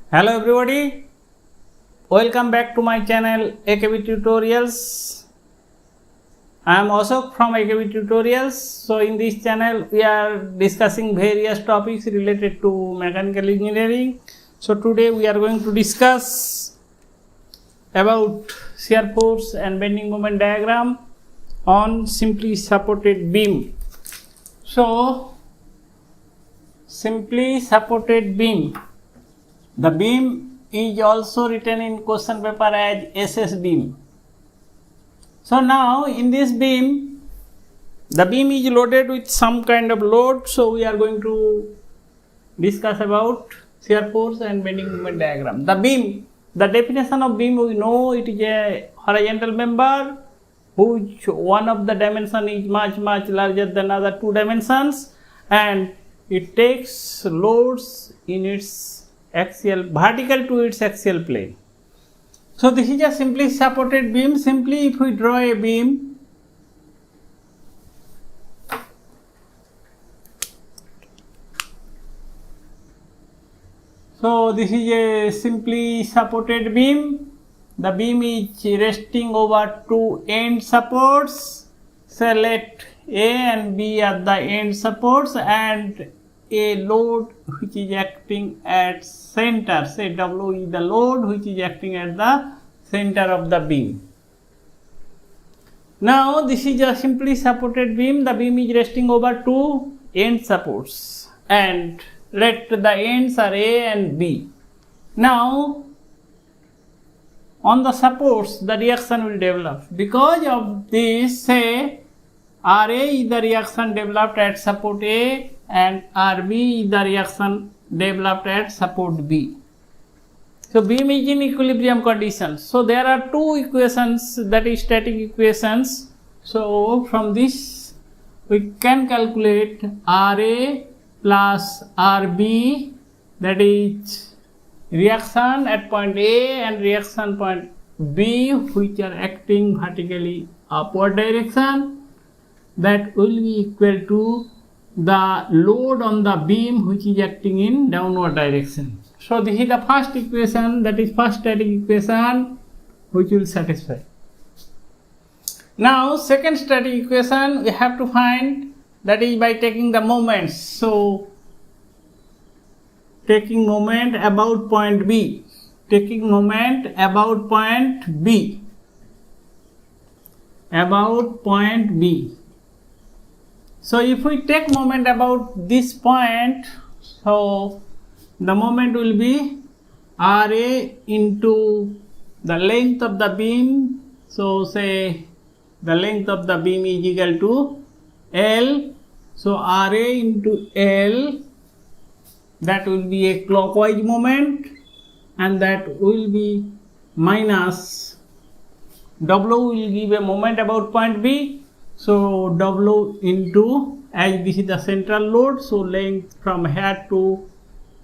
Hello everybody, welcome back to my channel AKB Tutorials. I am Ashok from AKB Tutorials. So in this channel we are discussing various topics related to mechanical engineering. So today we are going to discuss about shear force and bending moment diagram on simply supported beam. So simply supported beam. The beam is also written in question paper as SS beam. So now in this beam, the beam is loaded with some kind of load. So we are going to discuss about shear force and bending moment diagram. The beam, the definition of beam, we know it is a horizontal member which one of the dimension is much larger than other two dimensions, and it takes loads in its axial vertical to its axial plane. So this is a simply supported beam. Simply if we draw a beam, so this is a simply supported beam. The beam is resting over two end supports. So let A and B are the end supports and a load which is acting at center. Say W is the load which is acting at the center of the beam. Now this is a simply supported beam. The beam is resting over two end supports and let the ends are A and B. Now on the supports the reaction will develop. Because of this, say RA is the reaction developed at support A and RB is the reaction developed at support B. So beam is in equilibrium conditions. So there are two equations, that is static equations. So from this we can calculate RA plus RB, that is reaction at point A and reaction point B, which are acting vertically upward direction, that will be equal to the load on the beam which is acting in downward direction. So this is the first equation, that is first static equation, which will satisfy. Now second static equation we have to find, that is by taking the moments. So taking moment about point B, taking moment about point B, about point B. So if we take moment about this point, so the moment will be RA into the length of the beam. So say the length of the beam is equal to L. So RA into L, that will be a clockwise moment, and that will be minus W will give a moment about point B. So W into, as this is the central load, so length from here to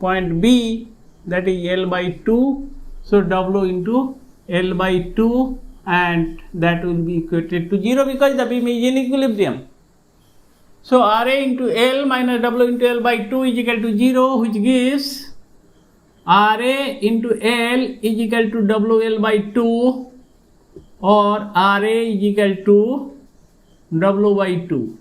point B, that is L by 2. So W into L by 2, and that will be equated to 0 because the beam is in equilibrium. So RA into L minus W into L by 2 is equal to 0, which gives RA into L is equal to WL by 2, or RA is equal to W by 2.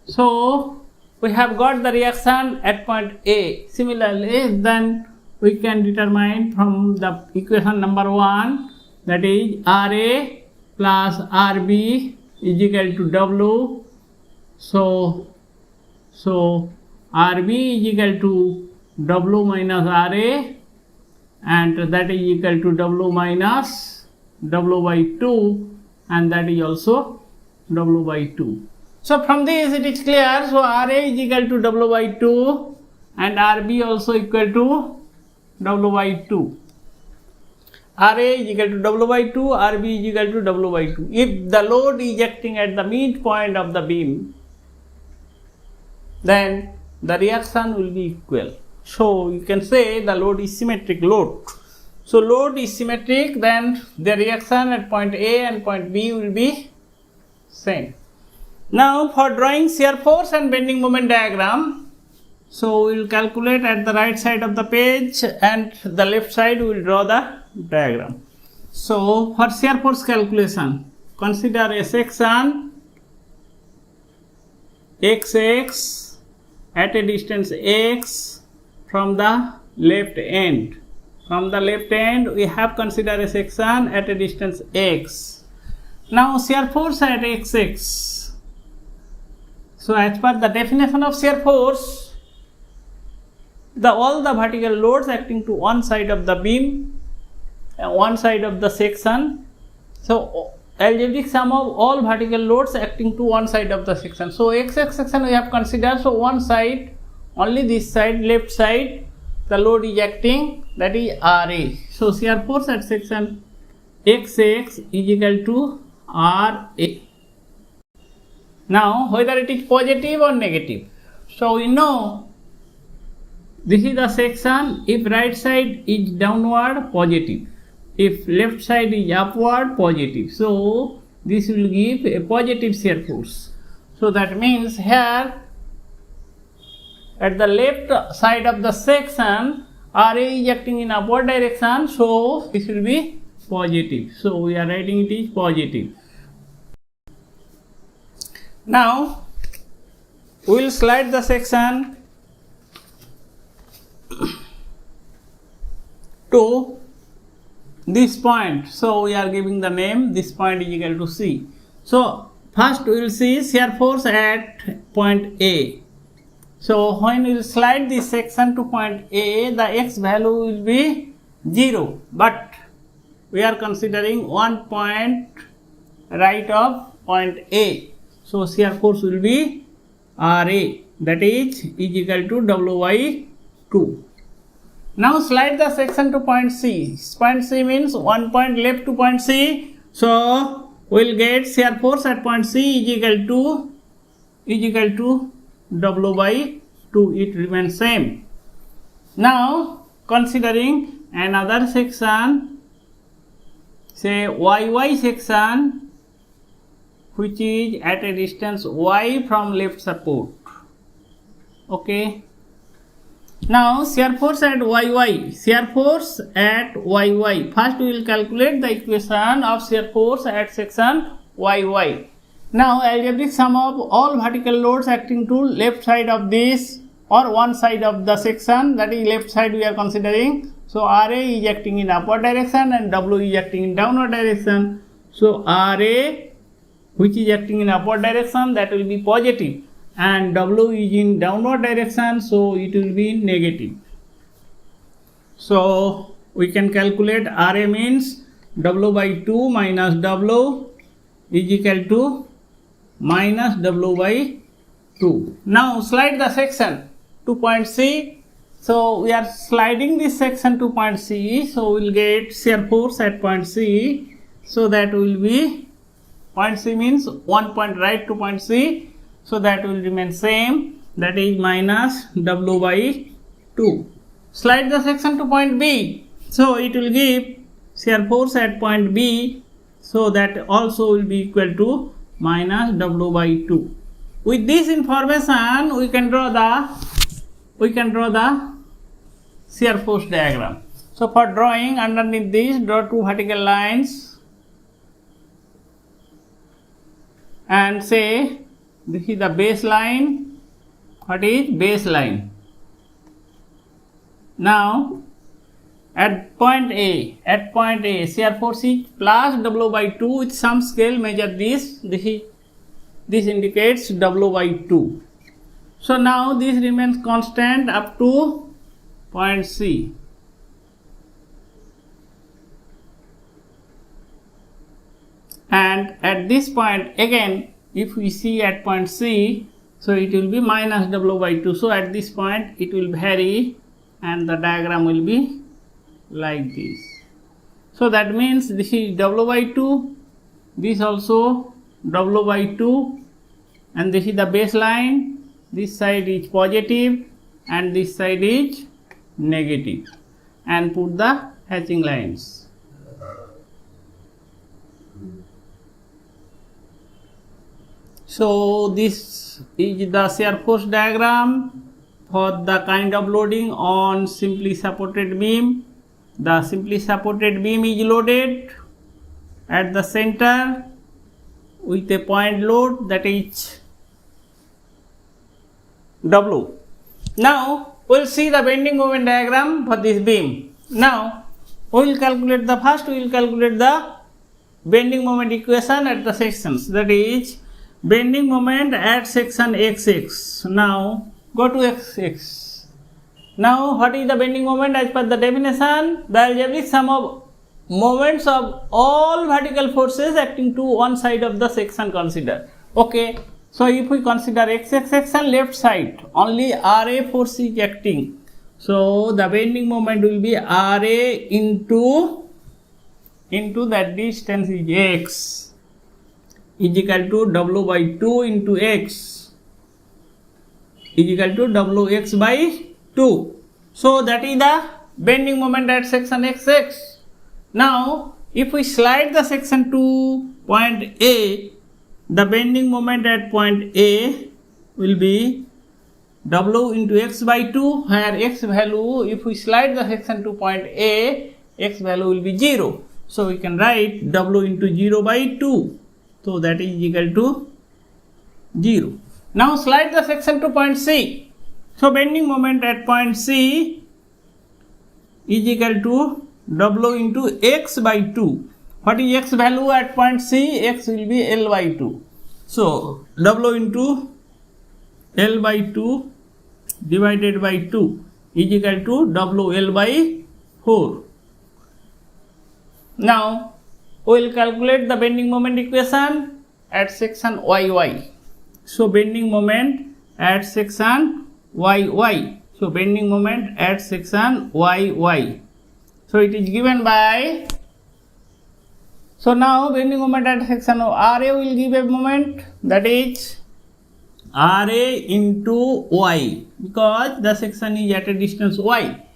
So we have got the reaction at point A. Similarly, then we can determine from the equation number 1, that is RA plus RB is equal to W. So RB is equal to W minus RA, and that is equal to W minus W by 2, and that is also W by 2. So from this it is clear. So RA is equal to W by 2 and RB also equal to W by 2. RA is equal to W by 2, RB is equal to W by 2. If the load is acting at the midpoint of the beam, then the reaction will be equal. So you can say the load is symmetric load. So load is symmetric, then the reaction at point A and point B will be same. Now for drawing shear force and bending moment diagram, So we will calculate at the right side of the page, and the left side we will draw the diagram. So for shear force calculation, consider a section XX at a distance x from the left end. From the left end we have considered a section at a distance x. Now shear force at XX. So as per the definition of shear force, all the vertical loads acting to one side of the beam and one side of the section. So algebraic sum of all vertical loads acting to one side of the section. So XX section we have considered. So one side, only this side, left side, the load is acting, that is RA. So shear force at section XX is equal to RA. Now whether it is positive or negative. So we know this is the section. If right side is downward, positive. If left side is upward, positive. So this will give a positive shear force. So that means here at the left side of the section, RA is acting in upward direction. So this will be positive. So we are writing it is positive. Now we will slide the section to this point. So we are giving the name, this point is equal to C. So first we will see shear force at point A. So when we will slide this section to point A, the x value will be 0, but we are considering one point right of point A. So shear force will be RA, that is equal to W by 2. Now slide the section to point C. Point C means one point left to point C. So we will get shear force at point C is equal to W by 2. It remains same. Now considering another section, say YY section, which is at a distance y from left support. Okay. Now shear force at YY. Shear force at YY. First we will calculate the equation of shear force at section YY. Now algebraic sum of all vertical loads acting to left side of this or one side of the section, that is left side we are considering. So RA is acting in upward direction and W is acting in downward direction. So RA, which is acting in upward direction, that will be positive, and W is in downward direction, so it will be negative. So we can calculate RA means W by 2 minus W is equal to minus W by 2. Now slide the section to point C. So we are sliding this section to point C. So we will get shear force at point C. So that will be, point C means one point right to point C. So that will remain same, that is minus W by 2. Slide the section to point B. So it will give shear force at point B. So that also will be equal to minus W by 2. With this information we can draw the shear force diagram. So for drawing, underneath this, draw two vertical lines and say this is the baseline. What is baseline? Now at point A, shear force is plus W by 2. With some scale measure this. This indicates W by 2. So now this remains constant up to point C. And at this point again, if we see at point C, so it will be minus W by 2. So at this point it will vary and the diagram will be like this. So that means this is W by 2, this also W by 2, and this is the baseline. This side is positive and this side is negative, and put the hatching lines. So this is the shear force diagram for the kind of loading on simply supported beam. The simply supported beam is loaded at the center with a point load, that is W. Now we will see the bending moment diagram for this beam. Now we will calculate the bending moment equation at the sections, that is bending moment at section XX. Now go to XX. Now what is the bending moment as per the definition? The algebraic sum of moments of all vertical forces acting to one side of the section considered. Okay, so if we consider XX section, left side only RA force is acting, so the bending moment will be RA into that distance is X is equal to W by 2 into X is equal to WX by 2. So that is the bending moment at section XX. Now if we slide the section to point A, the bending moment at point A will be W into X by 2, where X value, if we slide the section to point A, X value will be 0. So we can write W into 0 by 2. So that is equal to 0. Now slide the section to point C. So bending moment at point C is equal to W into X by 2. What is X value at point C? X will be L by 2. So W into L by 2 divided by 2 is equal to WL by 4. Now we will calculate the bending moment equation at section YY. So bending moment at section YY. So bending moment at section YY. So it is given by, so now bending moment at section RA will give a moment, that is RA into Y, because the section is at a distance Y.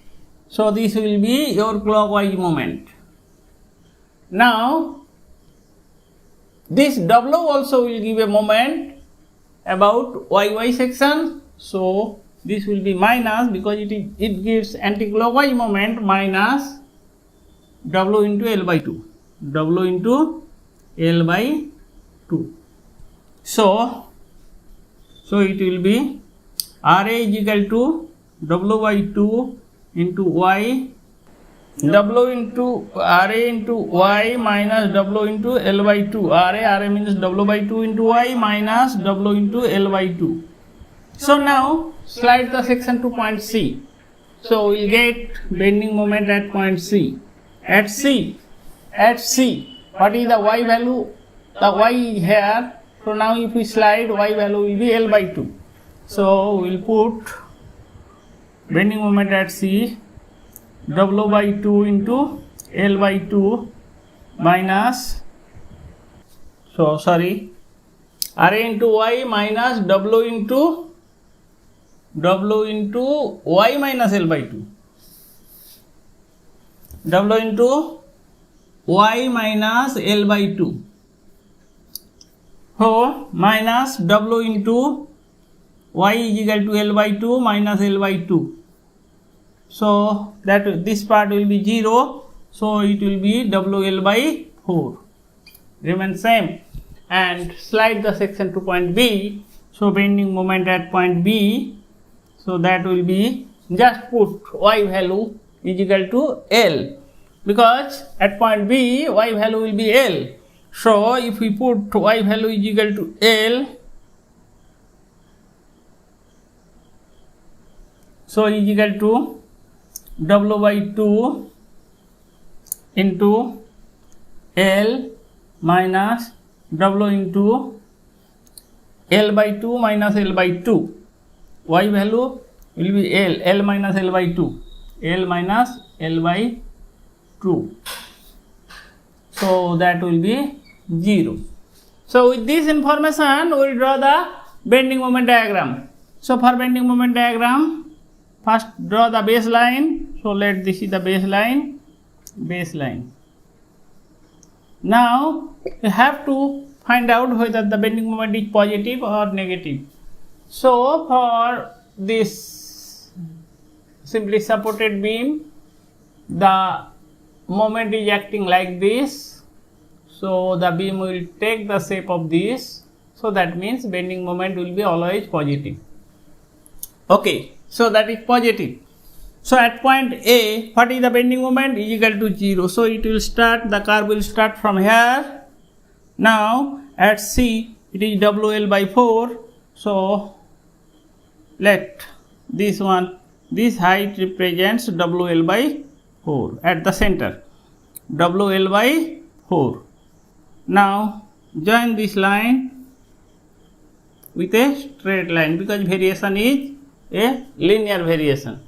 So this will be your clockwise moment. Now this W also will give a moment about YY section. So this will be minus, because it gives anti-clockwise moment, minus W into L by 2. W into L by 2. So it will be RA is equal to W by 2 into Y, W into RA into Y minus W into L by 2. RA means W by 2 into Y minus W into L by 2. So now slide the section to point C. So we will get bending moment at point C. At C, what is the Y value? The Y is here. So now if we slide, Y value will be L by 2. So we will put bending moment at C, W by 2 into L by 2 minus, RA into Y minus W into Y minus L by 2. W into Y minus L by 2. So minus W into Y is equal to L by 2 minus L by 2. So that this part will be 0. So it will be WL by 4. Remain same. And slide the section to point B. So bending moment at point B. So that will be, just put Y value is equal to L, because at point B Y value will be L. So if we put Y value is equal to L, so is equal to W by 2 into L minus W into L by 2 minus L by 2. Y value will be L minus L by 2. L minus L by 2. So that will be 0. So with this information we will draw the bending moment diagram. So for bending moment diagram, first draw the baseline. So let this is the baseline. Now you have to find out whether the bending moment is positive or negative. So for this simply supported beam, the moment is acting like this, so the beam will take the shape of this, so that means bending moment will be always positive. Okay, so that is positive. So at point A, what is the bending moment? Is equal to 0. So it will start, the curve will start from here. Now at C, it is WL by 4. So let this one, this height represents WL by 4 at the center. WL by 4. Now join this line with a straight line, because variation is a linear variation.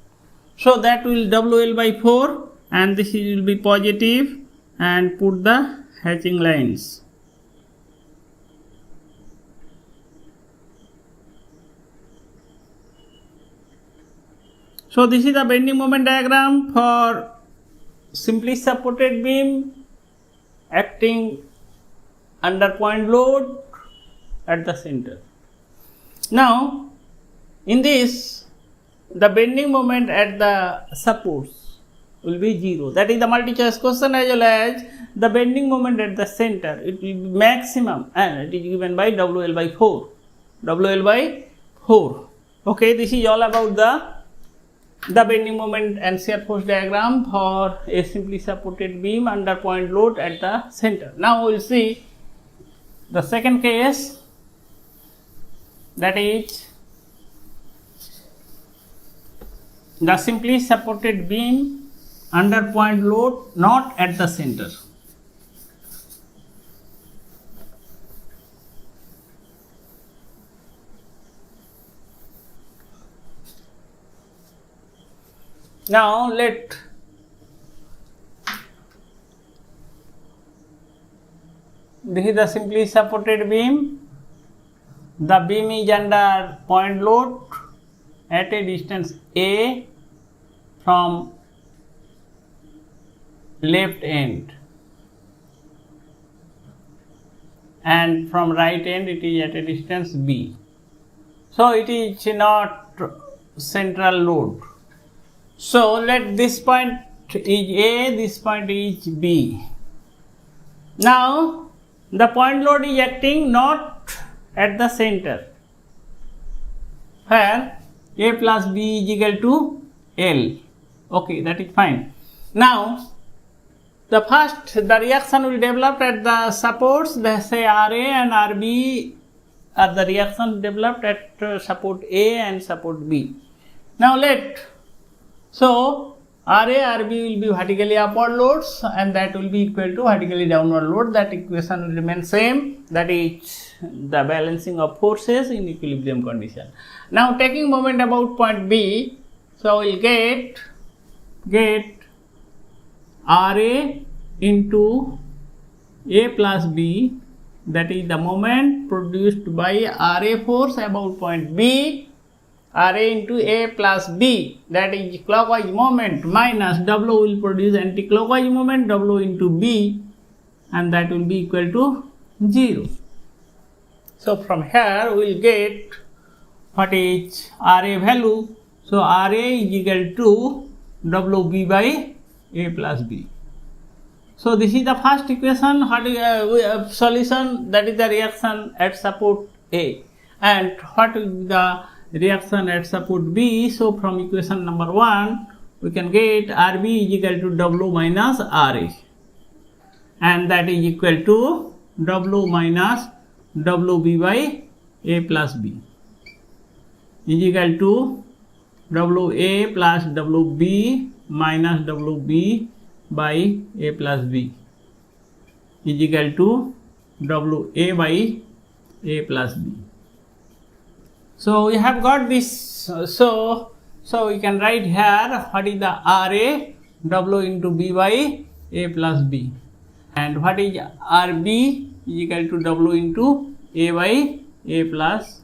So that will WL by 4, and this will be positive, and put the hatching lines. So this is the bending moment diagram for simply supported beam acting under point load at the center. Now in this, the bending moment at the supports will be 0. That is the multi-choice question, as well as the bending moment at the center, it will be maximum, and it is given by WL by 4. WL by 4. Okay, this is all about the bending moment and shear force diagram for a simply supported beam under point load at the center. Now we will see the second case, that is the simply supported beam under point load not at the center. Now let this is the simply supported beam. The beam is under point load at a distance A from left end, and from right end it is at a distance B. So it is not central load. So let this point is A, this point is B. Now the point load is acting not at the center, where A plus B is equal to L. Okay, that is fine. Now the reaction will develop at the supports, let's say RA and RB are the reaction developed at support A and support B. Now so RA, RB will be vertically upward loads, and that will be equal to vertically downward load. That equation will remain same, that is the balancing of forces in equilibrium condition. Now taking moment about point B, so we will get RA into A plus B, that is the moment produced by RA force about point B, RA into A plus B, that is clockwise moment, minus W will produce anti-clockwise moment, W into B, and that will be equal to 0. So from here we will get what is RA value. So RA is equal to WB by A plus B. So this is the first equation. What is solution? That is the reaction at support A. And what is the reaction at support B? So from equation number 1 we can get RB is equal to W minus RA, and that is equal to W minus WB by A plus B is equal to WA plus WB minus WB by A plus B is equal to WA by A plus B. So we have got this. So we can write here what is the RA, W into B by A plus B, and what is RB is equal to W into A by A plus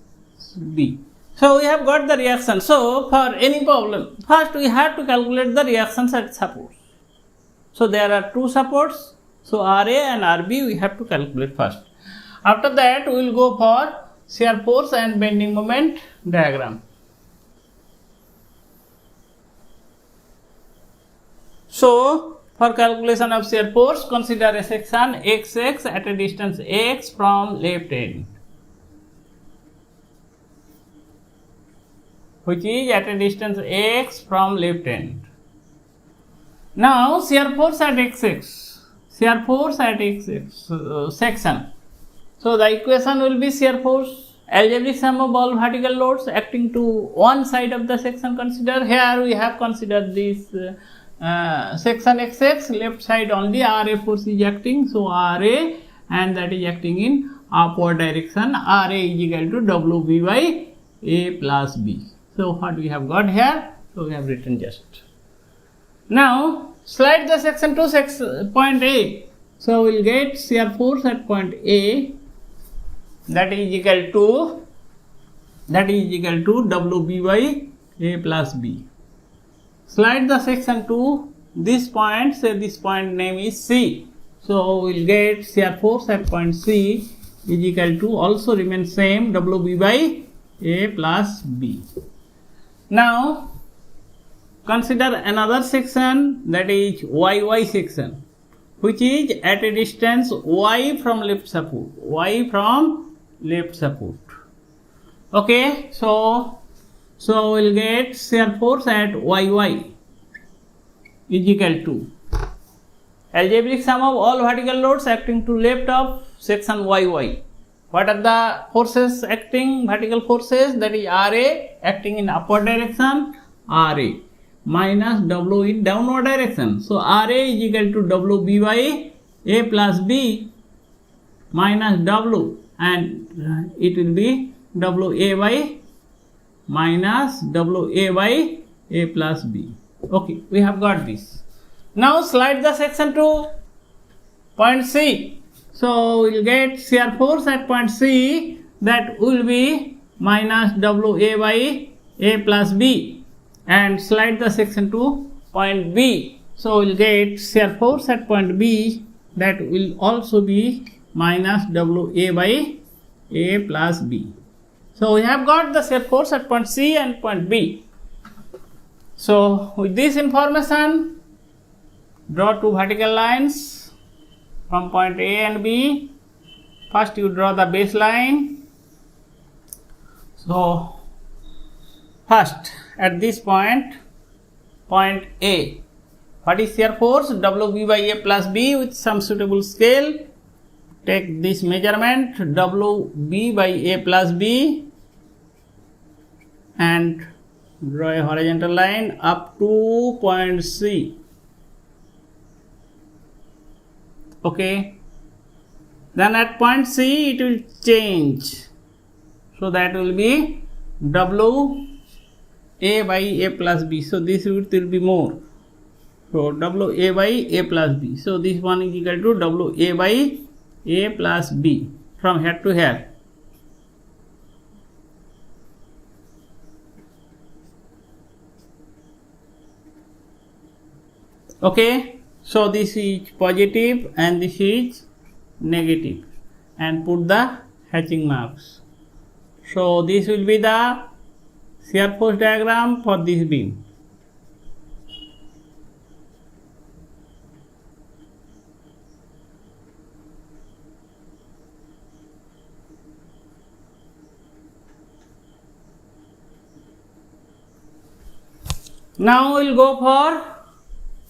B. So we have got the reaction. So for any problem, first we have to calculate the reactions at supports. So there are two supports. So RA and RB we have to calculate first. After that we will go for shear force and bending moment diagram. So for calculation of shear force, consider a section XX at a distance x from left end, which is at a distance x from left end. Now shear force at XX, shear force at XX section. So the equation will be shear force, algebraic sum of all vertical loads acting to one side of the section. Consider here we have considered this section XX, left side only RA force is acting, so RA, and that is acting in upward direction. RA is equal to WB by A plus B. So what we have got here? So we have written just. Now slide the section to point A. So we will get shear force at point A, that is equal to WB by A plus B. Slide the section to this point, say this point name is C. So we will get shear force at point C is equal to, also remain same, WB by A plus B. Now consider another section, that is YY section, which is at a distance Y from left support, Okay, so we'll get shear force at YY is equal to algebraic sum of all vertical loads acting to left of section YY. What are the forces acting, vertical forces? That is RA acting in upward direction, RA, minus W in downward direction. So RA is equal to WB by A plus B minus W, and it will be WA by minus WA by A plus B. Okay, we have got this. Now slide the section to point C. So we will get shear force at point C, that will be minus WA by A plus B, and slide the section to point B. So we will get shear force at point B, that will also be minus WA by A plus B. So we have got the shear force at point C and point B. So with this information, draw two vertical lines from point A and B. First you draw the baseline. So first at this point A, what is shear force? WB by A plus B with some suitable scale. Take this measurement, WB by A plus B, and draw a horizontal line up to point C. Okay, then at point C it will change, so that will be WA by A plus B. So this width will be more, so WA by A plus B. So this one is equal to WA by A plus B from here to here. Okay, so this is positive and this is negative, and put the hatching marks. So this will be the shear force diagram for this beam. Now we will go for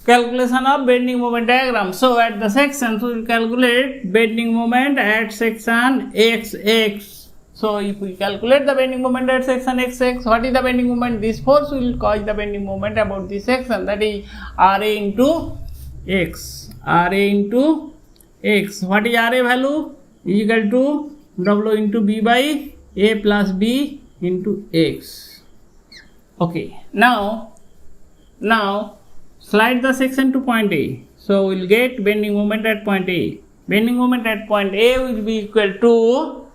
calculation of bending moment diagram. So at the sections we will calculate bending moment at section XX. So if we calculate the bending moment at section XX, what is the bending moment? This force will cause the bending moment about this section, that is RA into X. RA into X. What is RA value? Is equal to W into B by A plus B into X. Okay, now slide the section to point A. So we will get bending moment at point A. Bending moment at point A will be equal to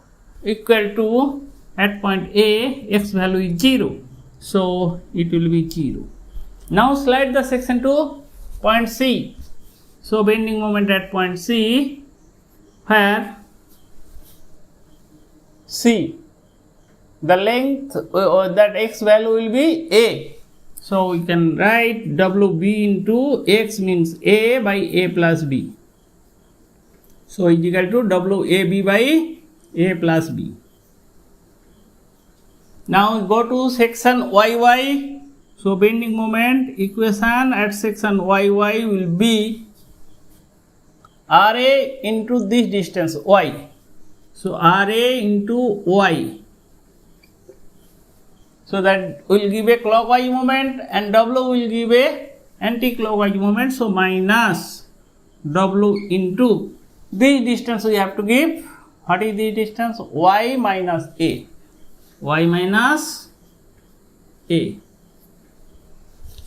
at point A, X value is 0. So it will be 0. Now slide the section to point C. So bending moment at point C, where C, the length that X value will be A. So we can write WB into X means A by A plus B. So is equal to WAB by A plus B. Now go to section YY. So bending moment equation at section YY will be RA into this distance Y. So RA into Y. So that will give a clockwise moment and W will give a anti-clockwise moment. So minus W into this distance we have to give. What is the distance? Y minus A. Y minus A.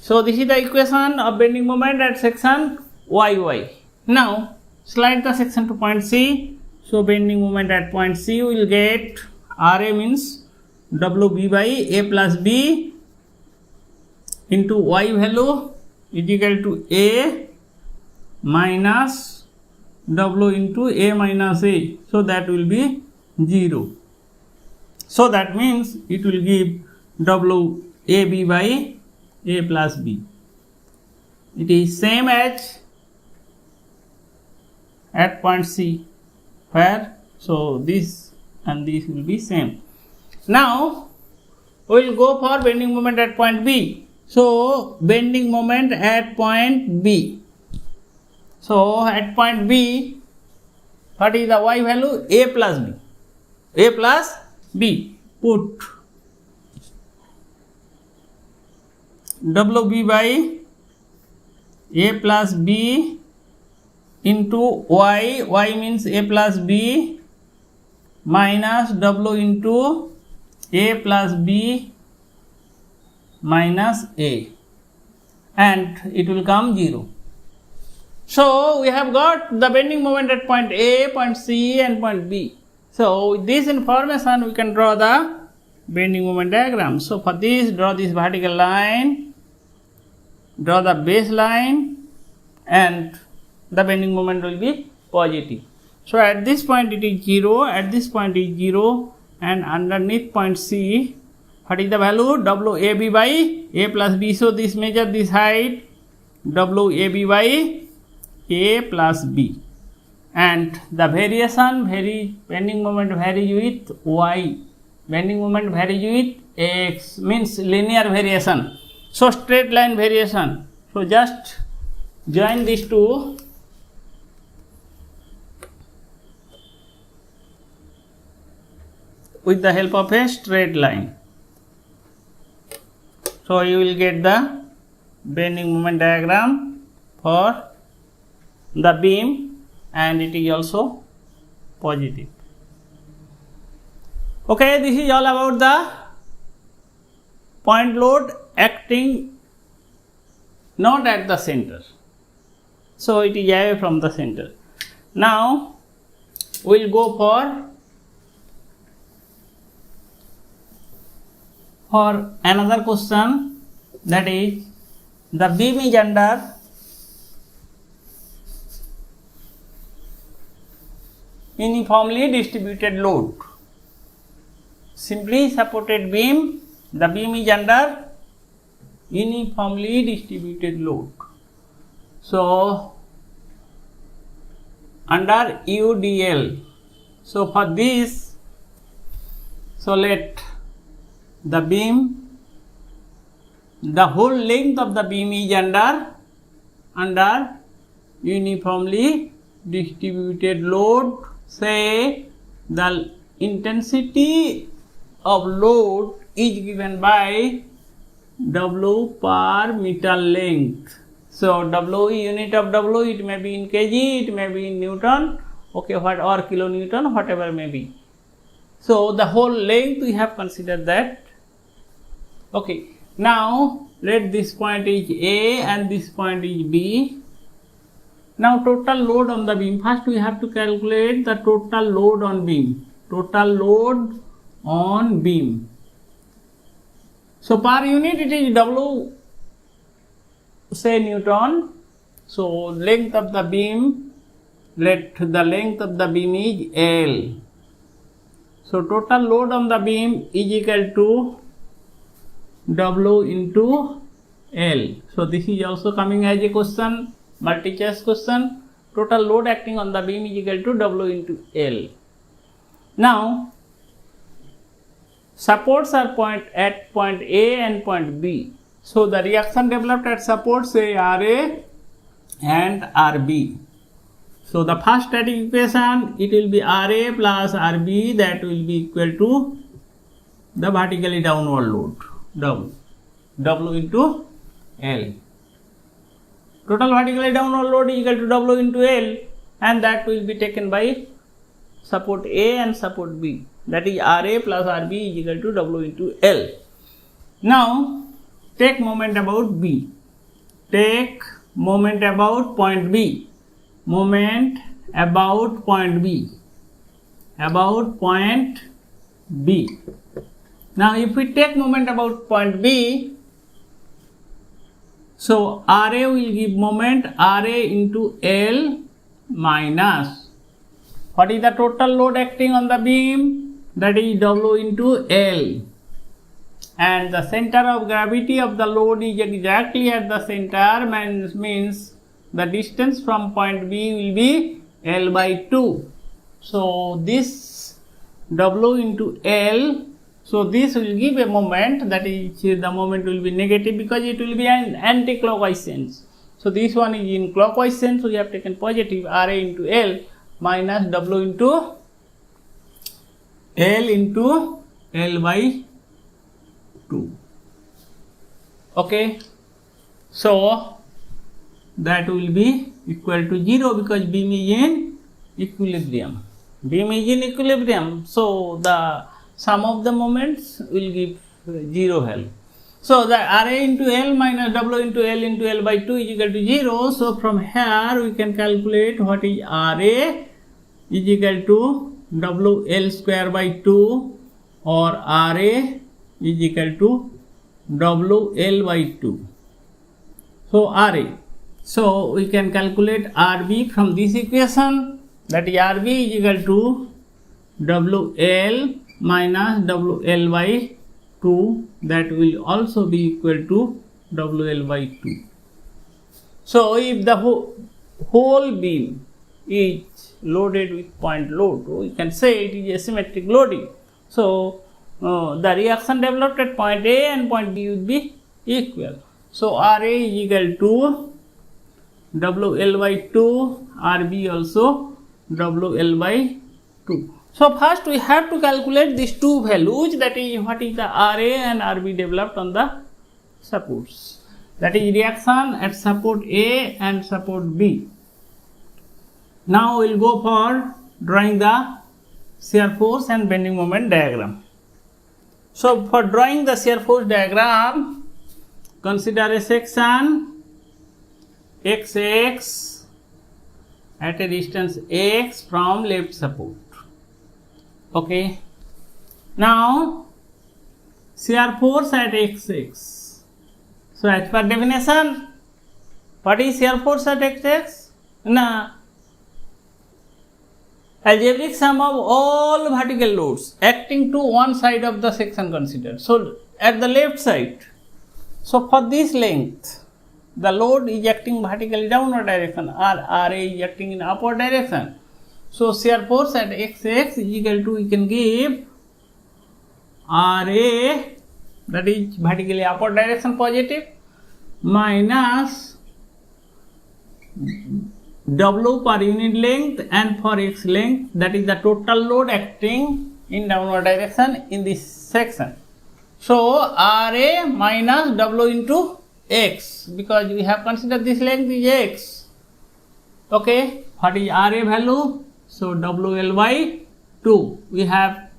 So this is the equation of bending moment at section YY. Now slide the section to point C. So bending moment at point C will get RA means WB by A plus B into Y value is equal to A minus W into A minus A. So that will be 0. So that means it will give WAB by A plus B. It is same as at point C where so this and this will be same. Now we will go for bending moment at point B. So bending moment at point B. So at point B, what is the Y value? A plus B. A plus B. Put WB by A plus B into Y. Y means A plus B minus W into A plus B minus A, and it will come 0. So we have got the bending moment at point A, point C and point B. So with this information we can draw the bending moment diagram. So for this, draw this vertical line, draw the baseline, and the bending moment will be positive. So at this point it is 0, at this point it is 0, and underneath point C, what is the value? WAB by A plus B. So this measure this height, WAB by A plus B, and the variation bending moment varies with Y, bending moment varies with X, means linear variation. So straight line variation. So just join these two. With the help of a straight line. So you will get the bending moment diagram for the beam, and it is also positive. Okay, this is all about the point load acting not at the center. So it is away from the center. Now we will go for another question, that is the beam is under uniformly distributed load. Simply supported beam, the beam is under uniformly distributed load. So under UDL. So for this, so let the beam, the whole length of the beam is under uniformly distributed load. Say the intensity of load is given by W per meter length. So W unit of W, it may be in kg, it may be in Newton, okay, or kilonewton, whatever may be. So the whole length we have considered that. Okay, now let this point is A and this point is B. Now total load on the beam. First we have to calculate the total load on beam. Total load on beam. So per unit it is W, say Newton. So length of the beam, let the length of the beam is L. So total load on the beam is equal to W into L. So this is also coming as a question, multi-choice question. Total load acting on the beam is equal to W into L. Now, supports are at point A and point B. So the reaction developed at supports say RA and RB. So the first static equation, it will be RA plus RB, that will be equal to the vertically downward load W into L. Total vertically downward load is equal to W into L, and that will be taken by support A and support B, that is RA plus RB is equal to W into L. Now take moment about B. Take moment about point B. Moment about point B. About point B. Now if we take moment about point B, so RA will give moment RA into L minus, what is the total load acting on the beam? That is W into L. And the center of gravity of the load is exactly at the center, means the distance from point B will be L by 2. So this W into L, so this will give a moment, that is the moment will be negative because it will be an anti-clockwise sense. So this one is in clockwise sense, so we have taken positive RA into L minus W into L by 2. Okay, so that will be equal to 0 because beam is in equilibrium. Beam is in equilibrium, so the sum of the moments will give 0 value. So the RA into L minus W into L by 2 is equal to 0. So from here we can calculate what is RA is equal to WL square by 2, or RA is equal to WL by 2. So RA. So we can calculate RB from this equation, that is RB is equal to WL minus WL by 2, that will also be equal to WL by 2. So if the whole beam is loaded with point load, we can say it is asymmetric loading. So the reaction developed at point A and point B would be equal. So RA is equal to WL by 2, RB also WL by 2. So first we have to calculate these two values, that is what is the RA and RB developed on the supports, that is reaction at support A and support B. Now we will go for drawing the shear force and bending moment diagram. So for drawing the shear force diagram, consider a section XX at a distance X from left support. Okay. Now shear force at XX. So as per definition, what is shear force at XX? Now, algebraic sum of all vertical loads acting to one side of the section considered. So at the left side, so for this length, the load is acting vertically downward direction, or RA is acting in upward direction. So shear force at XX is equal to, we can give RA, that is vertically upward direction positive, minus W per unit length, and for X length, that is the total load acting in downward direction in this section. So RA minus W into X, because we have considered this length is X. Okay, what is RA value? So WL by 2, we have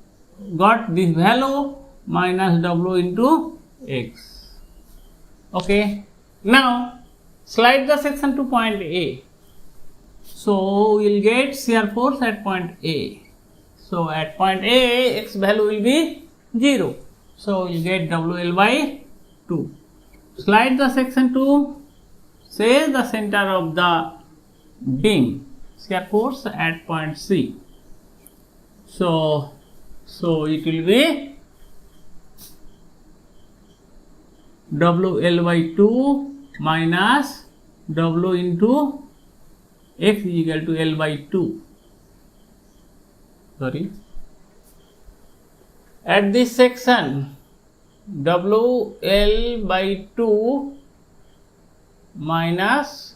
got this value minus W into X. Okay, now slide the section to point A. So we will get shear force at point A. So at point A, X value will be 0. So we will get WL by 2. Slide the section to, say, the center of the beam, shear force at point C. So it will be WL by 2 minus W into X is equal to L by 2. Sorry. At this section, WL by 2 minus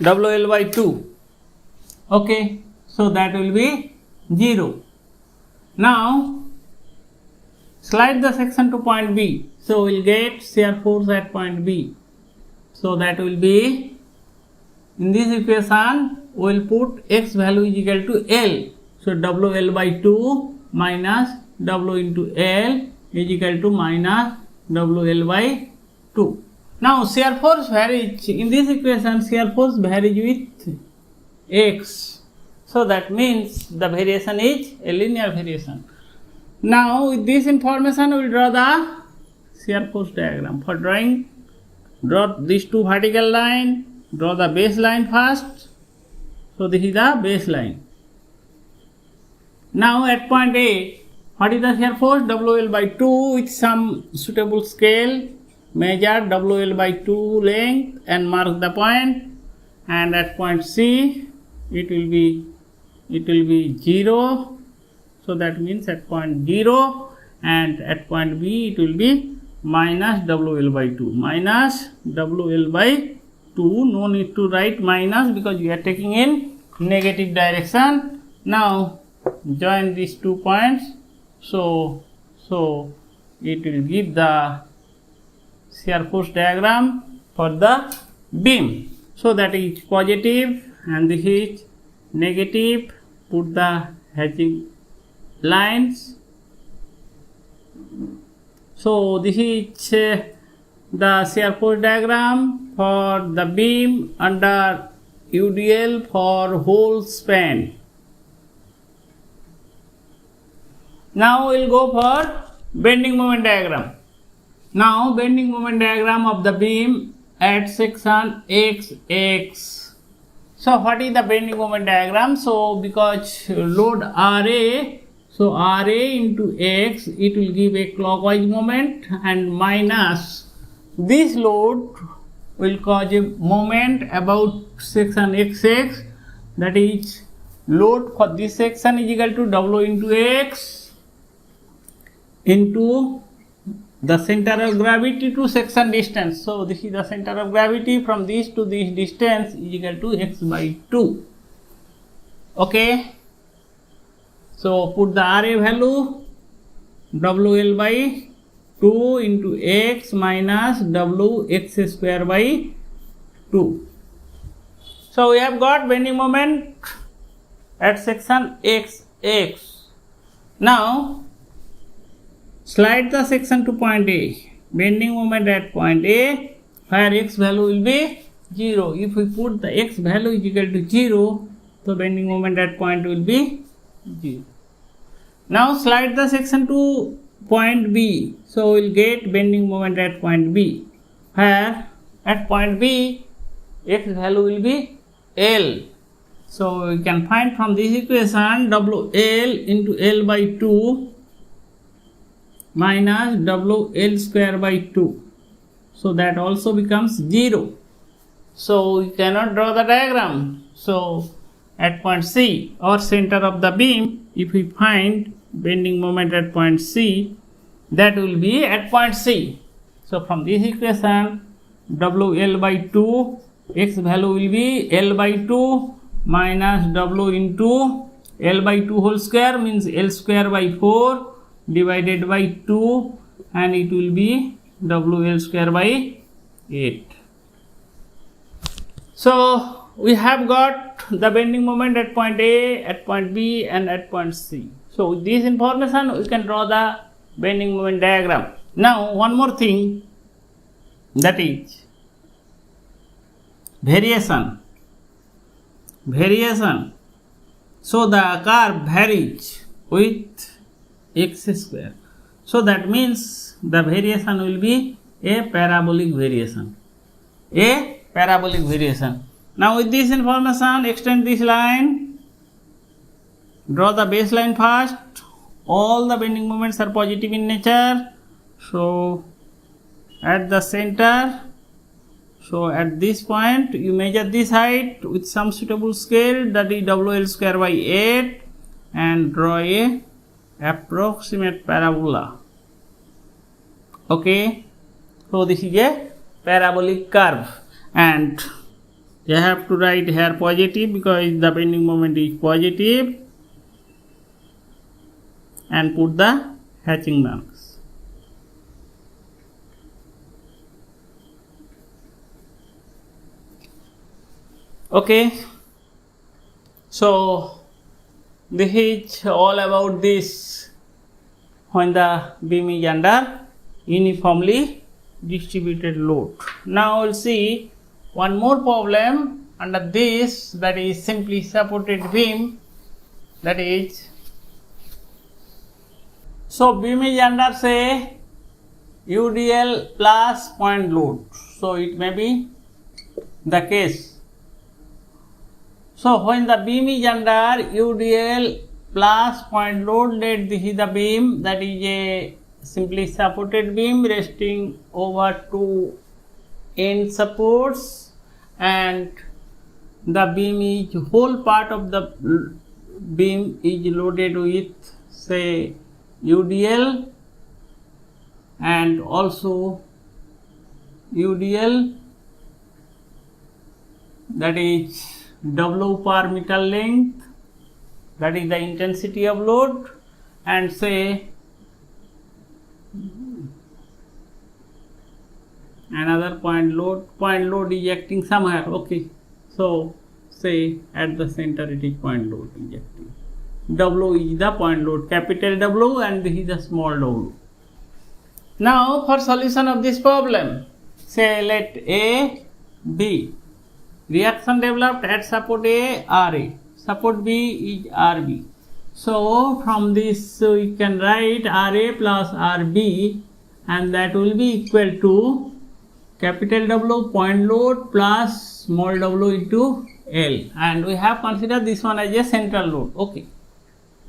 WL by 2. Okay, so that will be 0. Now slide the section to point B. So we'll get shear force at point B. So that will be, in this equation we will put X value is equal to L. So WL by 2 minus W into L is equal to minus WL by 2. Now shear force varies, in this equation shear force varies with X. So that means the variation is a linear variation. Now with this information we will draw the shear force diagram. For drawing, draw these two vertical lines, draw the baseline first. So this is the baseline. Now at point A, what is the shear force? WL by 2 with some suitable scale. Measure WL by 2 length and mark the point, and at point C it will be 0. So that means at point 0, and at point B it will be minus WL by 2. Minus WL by 2, no need to write minus because we are taking in negative direction. Now join these 2 points. So it will give the shear force diagram for the beam. So that is positive and this is negative. Put the hatching lines. So this is the shear force diagram for the beam under UDL for whole span. Now we will go for bending moment diagram. Now bending moment diagram of the beam at section XX. So what is the bending moment diagram? So because load RA, so RA into X, it will give a clockwise moment, and minus this load will cause a moment about section XX, that is load for this section is equal to W into X into the center of gravity to section distance. So this is the center of gravity, from this to this distance is equal to X by 2. Okay. So put the RA value, WL by 2 into X minus WX square by 2. So we have got bending moment at section XX. Now slide the section to point A. Bending moment at point A, where X value will be 0. If we put the X value is equal to 0, so bending moment at point will be 0. Now slide the section to point B. So we will get bending moment at point B, where at point B X value will be L. So we can find from this equation WL into L by 2 minus WL square by 2. So that also becomes 0. So we cannot draw the diagram. So at point C, or center of the beam, if we find bending moment at point C, that will be at point C. So from this equation, WL by 2, X value will be L by 2 minus W into L by 2 whole square, means L square by 4 divided by 2, and it will be WL square by 8. So we have got the bending moment at point A, at point B, and at point C. So with this information we can draw the bending moment diagram. Now one more thing, that is variation. So the curve varies with X square. So that means the variation will be a parabolic variation. A parabolic variation. Now with this information, extend this line, draw the baseline first. All the bending moments are positive in nature. So at the center, so at this point you measure this height with some suitable scale, that is WL square by 8, and draw a approximate parabola. Okay, so this is a parabolic curve, and you have to write here positive because the bending moment is positive, and put the hatching marks. Okay, so this is all about this when the beam is under uniformly distributed load. Now we'll see one more problem under this, that is simply supported beam, that is, so beam is under say UDL plus point load, so it may be the case. So when the beam is under UDL plus point load, let this is the beam, that is a simply supported beam resting over two end supports, and the beam is whole part of the beam is loaded with say UDL and also UDL, that is W per meter length, that is the intensity of load, and say another point load is acting somewhere. Okay, so say at the center it is point load is acting. W is the point load, capital W, and this is the small w. Now for solution of this problem, say let A, B, reaction developed at support A, RA, support B is RB. So from this we can write RA plus RB, and that will be equal to capital W point load plus small w into L, and we have considered this one as a central load. Okay,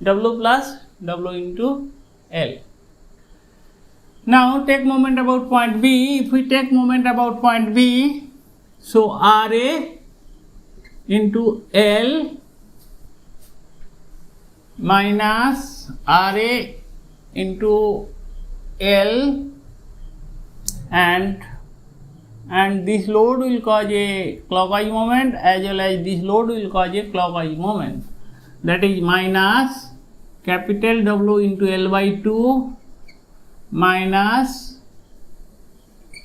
W plus W into L. Now take moment about point B. If we take moment about point B, so RA into L minus RA into L, and this load will cause a clockwise moment, as well as this load will cause a clockwise moment, that is minus capital W into L by 2 minus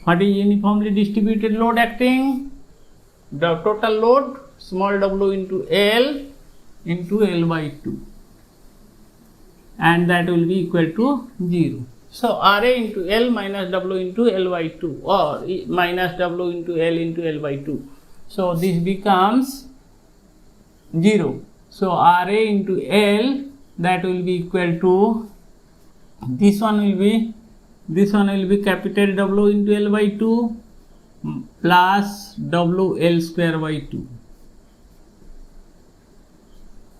what is uniformly distributed load acting, the total load small w into L by 2, and that will be equal to 0. So RA into L minus W into L by 2, or minus W into L by 2. So this becomes 0. So RA into L, that will be equal to, this one will be capital W into L by 2 plus WL square by 2.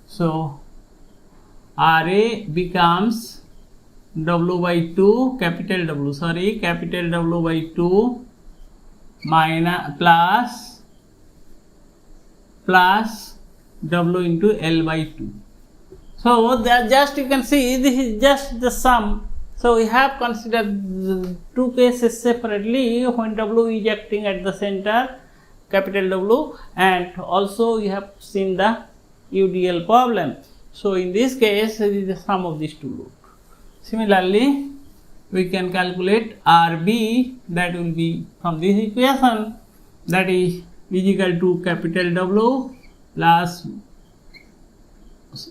So RA becomes W by 2 capital W by 2 minus plus W into L by 2. So that just you can see this is just the sum. So we have considered two cases separately when W is acting at the center, capital W, and also you have seen the UDL problem. So in this case, this is the sum of these two loads. Similarly, we can calculate RB, that will be from this equation, that is equal to capital W plus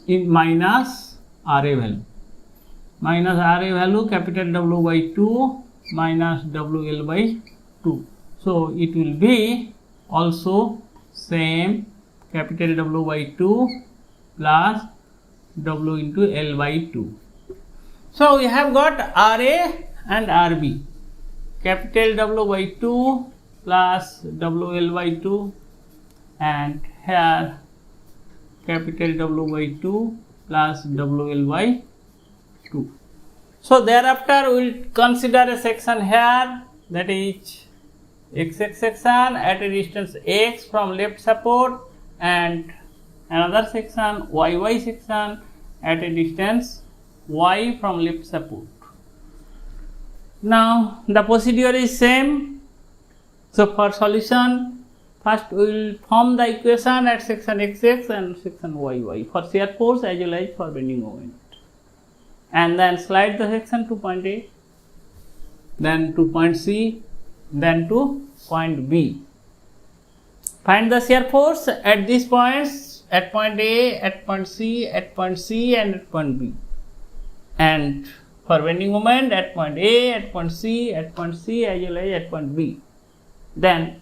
minus RA value, capital W by 2 minus WL by 2. So it will be also same capital W by 2 plus W into L by 2. So we have got RA and RB. Capital W by 2 plus WL by 2, and here capital W by 2 plus WL by 2. So thereafter we will consider a section here, that is XX section at a distance x from left support, and another section YY section at a distance y from left support. Now the procedure is same. So for solution, first we will form the equation at section XX and section YY for shear force as well as for bending moment, and then slide the section to point A, then to point C, then to point B. Find the shear force at these points, at point A, at point C, at point C, and at point B, and for bending moment at point A, at point C, at point C as well as at point B. Then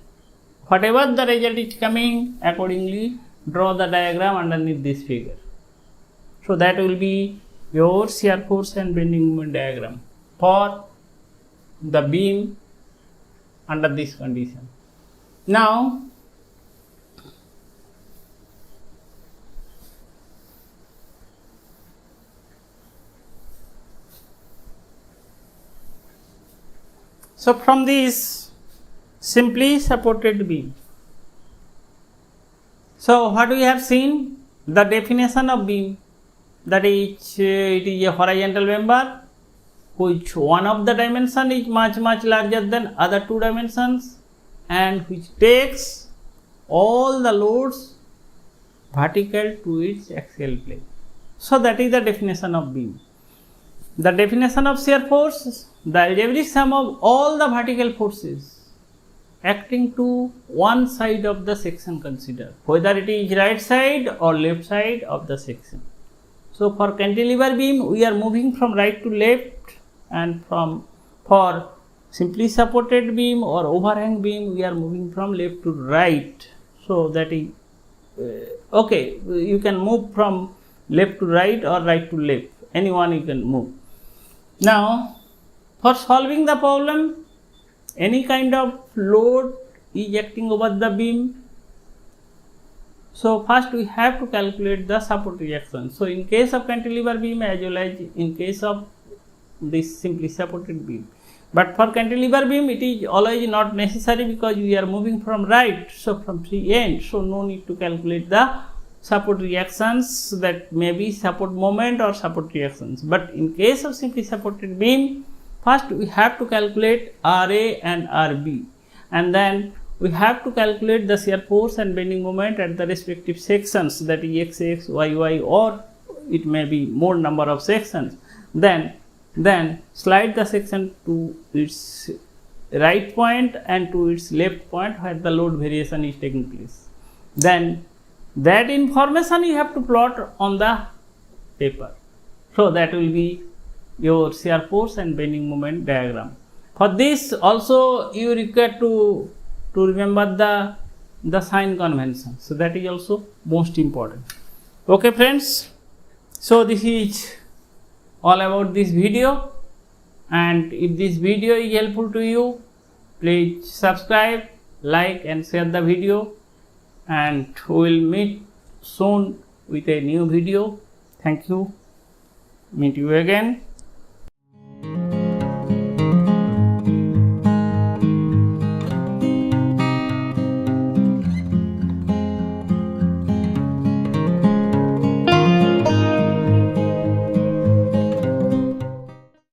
whatever the result is coming, accordingly draw the diagram underneath this figure. So that will be your shear force and bending moment diagram for the beam under this condition. Now so from this simply supported beam, so what we have seen, the definition of beam, that is it is a horizontal member which one of the dimension is much larger than other two dimensions, and which takes all the loads vertical to its axial plane. So that is the definition of beam. The definition of shear force, the algebraic sum of all the vertical forces acting to one side of the section considered, whether it is right side or left side of the section. So for cantilever beam we are moving from right to left, and for simply supported beam or overhang beam we are moving from left to right. So that is okay, you can move from left to right or right to left, anyone you can move. Now for solving the problem, any kind of load is acting over the beam. So first we have to calculate the support reaction. So in case of cantilever beam as well as in case of this simply supported beam, but for cantilever beam it is always not necessary because we are moving from right, so from three ends, so no need to calculate the support reactions, that may be support moment or support reactions. But in case of simply supported beam, first we have to calculate RA and RB, and then we have to calculate the shear force and bending moment at the respective sections, that is XX, YY, or it may be more number of sections. Then slide the section to its right point and to its left point where the load variation is taking place. Then that information you have to plot on the paper. So that will be your shear force and bending moment diagram. For this also you require to remember the sign convention. So that is also most important. Okay friends, so this is all about this video, and if this video is helpful to you, please subscribe, like and share the video, and we will meet soon with a new video. Thank you. Meet you again.